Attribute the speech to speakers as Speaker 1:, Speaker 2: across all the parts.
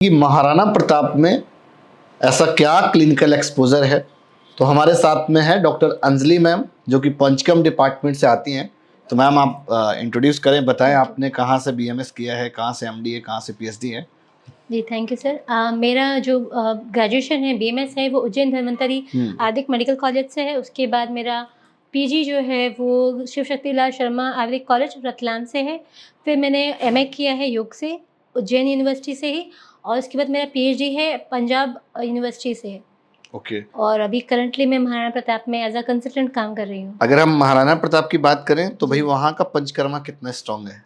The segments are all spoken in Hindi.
Speaker 1: कि महाराणा प्रताप में ऐसा क्या क्लिनिकल एक्सपोजर है। तो हमारे साथ में है डॉक्टर अंजलि मैम, जो कि पंचकर्म डिपार्टमेंट से आती हैं। तो मैम आप इंट्रोड्यूस करें, बताएं आपने कहाँ से बीएमएस किया है, कहाँ से एमडी है, कहाँ से पीएचडी है।
Speaker 2: जी, थैंक यू सर। मेरा जो ग्रेजुएशन है, बीएमएस है, वो उज्जैन धन्वंतरी आयुर्वेदिक मेडिकल कॉलेज से है। उसके बाद मेरा पीजी जो है वो शिव शक्ति लाल शर्मा आयुर्वेदिक कॉलेज रतलाम से है। फिर मैंने एमए किया है योग से, उज्जैन यूनिवर्सिटी से ही, और उसके बाद मेरा पीएचडी है पंजाब यूनिवर्सिटी से है।
Speaker 1: ओके।
Speaker 2: और अभी करंटली मैं महाराणा प्रताप में एज अ कंसल्टेंट काम कर रही हूँ।
Speaker 1: अगर हम महाराणा प्रताप की बात करें तो भाई
Speaker 2: जी।
Speaker 1: वहाँ का पंचकर्मा कितना स्ट्रांग है,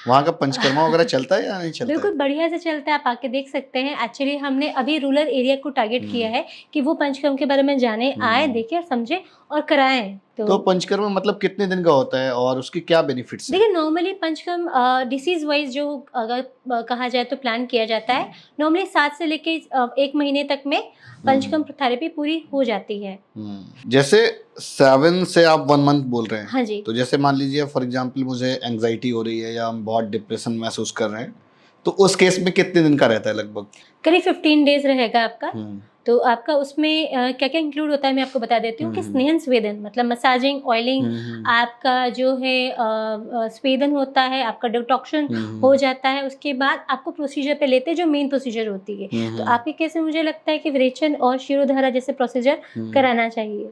Speaker 1: वहाँ का पंचकर्मा वगैरह चलता है या नहीं चलता है?
Speaker 2: बिल्कुल बढ़िया से चलता है, आप आके देख सकते हैं। एक्चुअली हमने अभी रूरल एरिया को टारगेट किया है कि वो पंचकर्म के बारे में जाने, आए, देखें और समझें और कराएं।
Speaker 1: तो पंचकर्मा मतलब कितने दिन का होता है और उसकी क्या बेनिफिट्स हैं?
Speaker 2: देखिए, नॉर्मली पंचकर्म डिसीज वाइज जो अगर कहा जाए तो प्लान किया जाता है। नॉर्मली 7 से लेके 1 महीने तक में पंचकर्म थेरेपी पूरी हो जाती है।
Speaker 1: जैसे 7 से आप 1 मंथ बोल रहे हैं।
Speaker 2: हाँ जी।
Speaker 1: तो जैसे मान लीजिए फॉर एग्जांपल मुझे एंजाइटी हो रही है या हम बहुत डिप्रेशन महसूस कर रहे हैं, तो उस केस में कितने दिन का रहता है लगभग?
Speaker 2: करीब 15 डेज रहेगा आपका। तो आपका उसमें क्या-क्या इंक्लूड होता है मैं आपको बता देती हूँ कि स्नेहन स्वेदन मतलब मसाजिंग, ऑयलिंग, आपका जो है स्वेदन होता है, आपका डिटॉक्शन हो जाता है। उसके बाद आपको प्रोसीजर पे लेते हैं जो मेन प्रोसीजर होती है। तो आपके केस में मुझे लगता है कि विरेचन और शिरोधारा जैसे प्रोसीजर कराना चाहिए।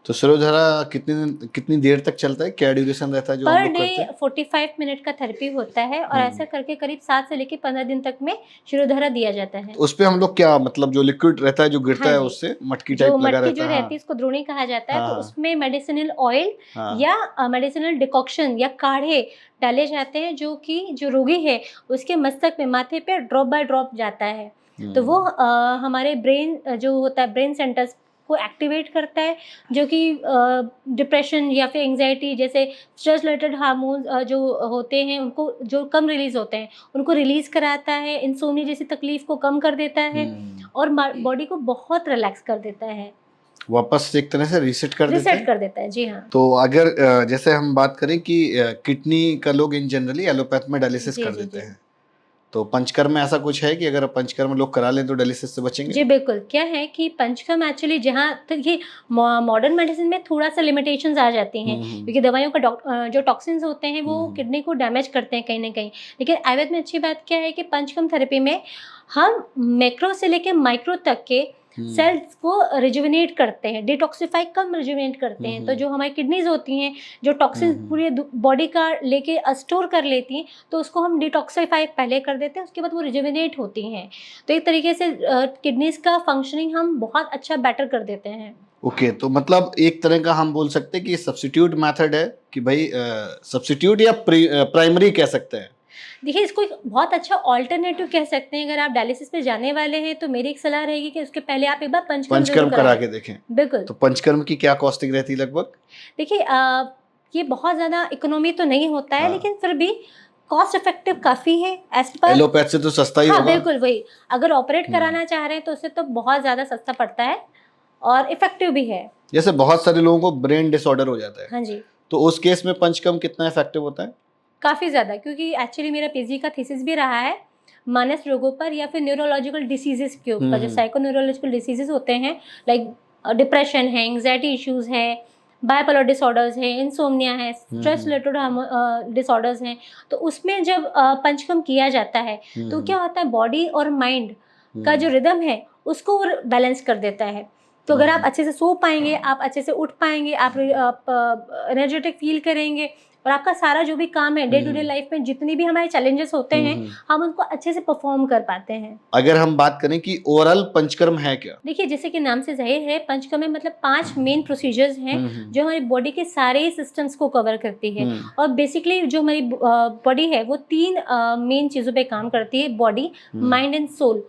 Speaker 1: तो शिरोधारा कितनी देर तक चलता है, क्या ड्यूरेशन रहता है जो हम
Speaker 2: पर
Speaker 1: लोग
Speaker 2: डे
Speaker 1: करते हैं?
Speaker 2: 45 मिनट का थेरेपी होता है और ऐसा करके करीब 7 से लेके 15 दिन तक में शिरोधारा दिया जाता है।
Speaker 1: तो उस पे हम लोग क्या मतलब जो लिक्विड रहता है जो गिरता
Speaker 2: हाँ
Speaker 1: है
Speaker 2: जी।
Speaker 1: उससे मटकी
Speaker 2: जो
Speaker 1: टाइप लगा
Speaker 2: मटकी
Speaker 1: रहता
Speaker 2: जो
Speaker 1: है?
Speaker 2: रहती है इसको द्रोणी कहा जाता है।
Speaker 1: हाँ
Speaker 2: तो
Speaker 1: हाँ
Speaker 2: उसमें मेडिसिनल ऑयल
Speaker 1: हाँ।
Speaker 2: या मेडिसिनल डिकॉक्शन या काढ़े डाले जाते हैं जो कि जो रोगी है उसके मस्तक में, माथे पे ड्रॉप बाय ड्रॉप जाता है। तो वो हमारे ब्रेन जो होता है, ब्रेन सेंटर्स को एक्टिवेट करता है, जो कि डिप्रेशन या फिर एंग्जायटी जैसे स्ट्रेस रिलेटेड हार्मोन्स जो होते हैं उनको, जो कम रिलीज होते हैं उनको रिलीज कराता है। इंसोम्निया जैसी तकलीफ को कम कर देता है और बॉडी को बहुत रिलैक्स कर देता है,
Speaker 1: वापस एक तरह से रीसेट कर देते
Speaker 2: रीसेट
Speaker 1: हैं।
Speaker 2: कर देता है। जी हाँ।
Speaker 1: तो अगर जैसे हम बात करें कि किडनी का लोग इन जनरली एलोपैथ में डायलिसिस
Speaker 2: जी
Speaker 1: कर
Speaker 2: जी
Speaker 1: देते
Speaker 2: जी
Speaker 1: हैं, तो पंचकर्म में ऐसा कुछ है कि अगर पंचकर्म लोग करा लें तो डायलिसिस से बचेंगे?
Speaker 2: जी बिल्कुल। क्या है कि पंचकर्म एक्चुअली जहाँ तक ये मॉडर्न मेडिसिन में थोड़ा-सा लिमिटेशंस आ जाती हैं, क्योंकि दवाइयों का जो टॉक्सिन्स होते हैं वो किडनी को डैमेज करते हैं कहीं न कहीं। लेकिन आयुर्वेद में अच्छी बात क्या है कि पंचकर्म थेरेपी में हम मैक्रो से लेके माइक्रो तक के सेल्स को रिजुविनेट करते हैं, डिटॉक्सिफाई कम रिजुविनेट करते हैं। तो जो हमारी किडनीज़ होती हैं, जो टॉक्सिन्स पूरी बॉडी का लेके स्टोर कर लेती हैं, तो उसको हम डिटॉक्सिफाई पहले कर देते हैं, उसके बाद वो रिजुविनेट होती हैं। तो एक तरीके से किडनीज़ का फंक्शनिंग हम बहुत अच्छा बेटर कर देते हैं।
Speaker 1: ओके, तो मतलब एक तरह का हम बोल सकते हैं कि सब्स्टिट्यूट मेथड है कि भाई सब्स्टिट्यूट या प्राइमरी कह सकते हैं।
Speaker 2: देखिए, इसको एक बहुत अच्छा अल्टरनेटिव कह सकते हैं। अगर आप डायलिसिस पे जाने वाले हैं तो मेरी एक सलाह रहेगी कि उसके पहले आप एक बार पंचकर्म ज़रूर
Speaker 1: पंचकर्म
Speaker 2: करा
Speaker 1: करा
Speaker 2: लें।
Speaker 1: के देखें।
Speaker 2: बिल्कुल।
Speaker 1: तो पंचकर्म की क्या कॉस्टिंग रहती है लगभग?
Speaker 2: देखिए, ये बहुत ज़्यादा इकोनॉमी तो नहीं होता है,
Speaker 1: हाँ।
Speaker 2: लेकिन फिर भी कॉस्ट इफेक्टिव काफ़ी है एज़ पर।
Speaker 1: एलोपैथ से तो सस्ता ही
Speaker 2: हाँ,
Speaker 1: होगा।
Speaker 2: बिल्कुल वही। अगर ऑपरेट कराना चाह रहे हैं तो उससे तो बहुत ज़्यादा सस्ता पड़ता है और इफेक्टिव भी है।
Speaker 1: जैसे बहुत सारे लोगों को ब्रेन डिसऑर्डर हो जाता है,
Speaker 2: हाँ जी।
Speaker 1: तो उस केस में पंचकर्म कितना इफेक्टिव होता है?
Speaker 2: काफ़ी ज़्यादा, क्योंकि एक्चुअली मेरा पीजी का थीसिस भी रहा है मानस रोगों पर या फिर न्यूरोलॉजिकल डिसीजेस के ऊपर, जो साइकोन्यूरोलॉजिकल डिसीजेस होते हैं, लाइक डिप्रेशन है, एंग्जायटी इश्यूज है, बाइपोलर डिसऑर्डर्स है, इंसोम्निया है, स्ट्रेस रिलेटेड डिसऑर्डर्स हैं। तो उसमें जब पंचकर्म किया जाता है तो क्या होता है, बॉडी और माइंड का जो रिदम है उसको बैलेंस कर देता है। तो अगर आप अच्छे से सो पाएंगे, आप अच्छे से उठ पाएंगे, आप एनर्जेटिक फील करेंगे और आपका सारा जो भी काम है डे टू डे लाइफ में, जितनी भी हमारे चैलेंजेस होते हैं, हम उनको अच्छे से परफॉर्म कर पाते हैं।
Speaker 1: अगर हम बात करें कि ओवरऑल पंचकर्म है क्या?
Speaker 2: देखिए, जैसे कि नाम से ज़ाहिर है, पंचकर्म में मतलब 5 मेन प्रोसीजर्स हैं जो हमारी बॉडी के सारे सिस्टम्स को कवर करती है। और बेसिकली जो हमारी बॉडी है वो 3 मेन चीज़ों पे काम करती है, बॉडी, माइंड एंड सोल।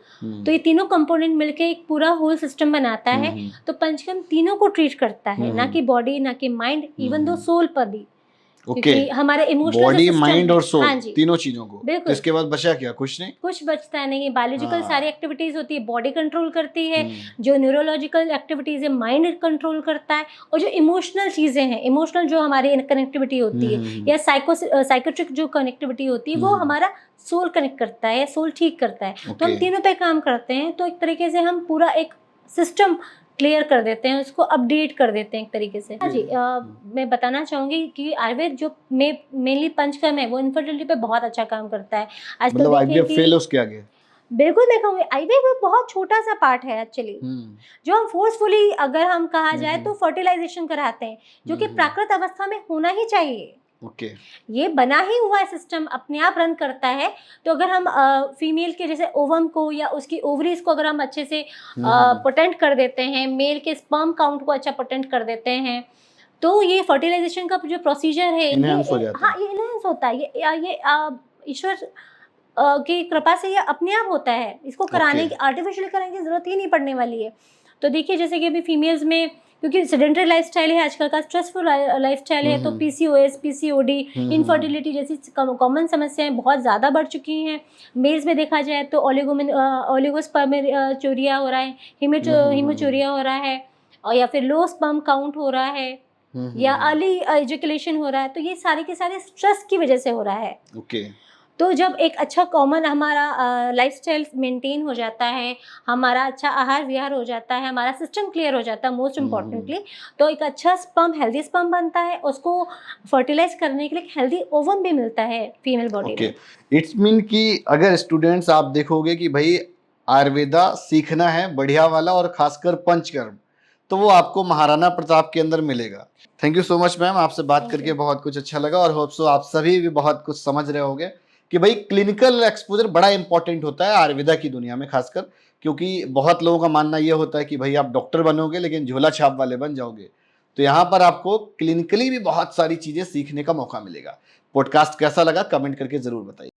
Speaker 2: तो ये तीनों कंपोनेंट मिलके एक पूरा होल सिस्टम बनाता है। तो पंचकर्म तीनों को ट्रीट करता है, ना कि बॉडी, ना कि माइंड, इवन दो सोल पर भी।
Speaker 1: ओके,
Speaker 2: क्योंकि हमारे इमोशनल
Speaker 1: बॉडी माइंड और सोल
Speaker 2: हाँ जी
Speaker 1: तीनों चीजों को।
Speaker 2: बिल्कुल।
Speaker 1: इसके बाद बचा क्या? कुछ नहीं।
Speaker 2: कुछ बचता नहीं है। बायोलॉजिकल
Speaker 1: हाँ।
Speaker 2: सारी एक्टिविटीज होती है, बॉडी कंट्रोल करती है,
Speaker 1: हम्म,
Speaker 2: जो न्यूरोलॉजिकल एक्टिविटीज है माइंड कंट्रोल करता है, और जो इमोशनल चीजें हैं, इमोशनल जो हमारी कनेक्टिविटी होती है या साइकोट्रिक जो कनेक्टिविटी होती है, वो हमारा सोल कनेक्ट करता है, सोल ठीक करता है। तो हम
Speaker 1: ओके।
Speaker 2: तीनों पे काम करते हैं, तो एक तरीके से हम पूरा एक सिस्टम क्लियर कर देते हैं, उसको अपडेट कर देते हैं एक तरीके से। हाँ जी, मैं बताना चाहूंगी कि आयुर्वेद जो मेनली पंचकर्म है वो इनफर्टिलिटी पे बहुत अच्छा काम करता है। आजकल
Speaker 1: मतलब
Speaker 2: देखिए
Speaker 1: आईवीएफ
Speaker 2: कि
Speaker 1: फेल उसके आगे।
Speaker 2: बिल्कुल देखोगे, आईवीएफ बहुत छोटा सा पार्ट है एक्चुअली,
Speaker 1: हम्म,
Speaker 2: जो हम फोर्सफुली अगर हम कहा जाए
Speaker 1: हम्म,
Speaker 2: तो फर्टिलाइजेशन कराते हैं, जो कि प्राकृत अवस्था में होना ही चाहिए।
Speaker 1: ओके।
Speaker 2: ये बना ही हुआ है, सिस्टम अपने आप रन करता है। तो अगर हम फीमेल के जैसे ओवम को या उसकी ओवरीज को अगर हम अच्छे से पोटेंट कर देते हैं, मेल के स्पर्म काउंट को अच्छा पोटेंट कर देते हैं, तो ये फर्टिलाइजेशन का जो प्रोसीजर है
Speaker 1: इनहेंस हो
Speaker 2: ये
Speaker 1: जाता
Speaker 2: हाँ
Speaker 1: है।
Speaker 2: ये इनहेंस होता है। ये ईश्वर की कृपा से ये अपने आप होता है। इसको कराने
Speaker 1: ओके।
Speaker 2: की, आर्टिफिशियल कराने की जरूरत ही नहीं पड़ने वाली है। तो देखिए जैसे कि अभी फीमेल्स में, क्योंकि सेडेंटरी लाइफस्टाइल है आजकल का, स्ट्रेसफुल लाइफस्टाइल है, तो पीसीओएस, पीसीओडी, इनफर्टिलिटी जैसी कॉमन समस्याएं बहुत ज़्यादा बढ़ चुकी हैं। मेल्स में देखा जाए तो ओलिगोस्पर्मेचोरिया हो रहा है, हिमोचोरिया हो रहा है, और या फिर लो स्पर्म काउंट हो रहा है, या अर्ली एजुकेशन हो रहा है। तो ये सारे के सारे स्ट्रेस की वजह से हो रहा है।
Speaker 1: ओके।
Speaker 2: तो जब एक अच्छा कॉमन हमारा लाइफस्टाइल मेंटेन हो जाता है, हमारा अच्छा आहार विहार हो जाता है, हमारा सिस्टम क्लियर हो जाता है मोस्ट इम्पॉर्टेंटली, तो एक अच्छा स्पर्म, हेल्दी स्पर्म बनता है, उसको फर्टिलाइज करने के लिए हेल्दी ओवम भी मिलता है फीमेल बॉडी
Speaker 1: ओके,
Speaker 2: में।
Speaker 1: इट्स मीन कि अगर स्टूडेंट्स आप देखोगे कि भाई आयुर्वेदा सीखना है बढ़िया वाला और खासकर पंचकर्म, तो वो आपको महाराणा प्रताप के अंदर मिलेगा। Thank you so much ma'am, आपसे बात
Speaker 2: थैंक
Speaker 1: करके
Speaker 2: यू।
Speaker 1: बहुत कुछ अच्छा लगा और होप सो आप सभी भी बहुत कुछ समझ रहे होंगे कि भाई क्लिनिकल एक्सपोजर बड़ा इंपॉर्टेंट होता है आयुर्वेदा की दुनिया में खासकर, क्योंकि बहुत लोगों का मानना ये होता है कि भाई आप डॉक्टर बनोगे लेकिन झोला छाप वाले बन जाओगे। तो यहाँ पर आपको क्लिनिकली भी बहुत सारी चीजें सीखने का मौका मिलेगा। पॉडकास्ट कैसा लगा कमेंट करके जरूर बताइए।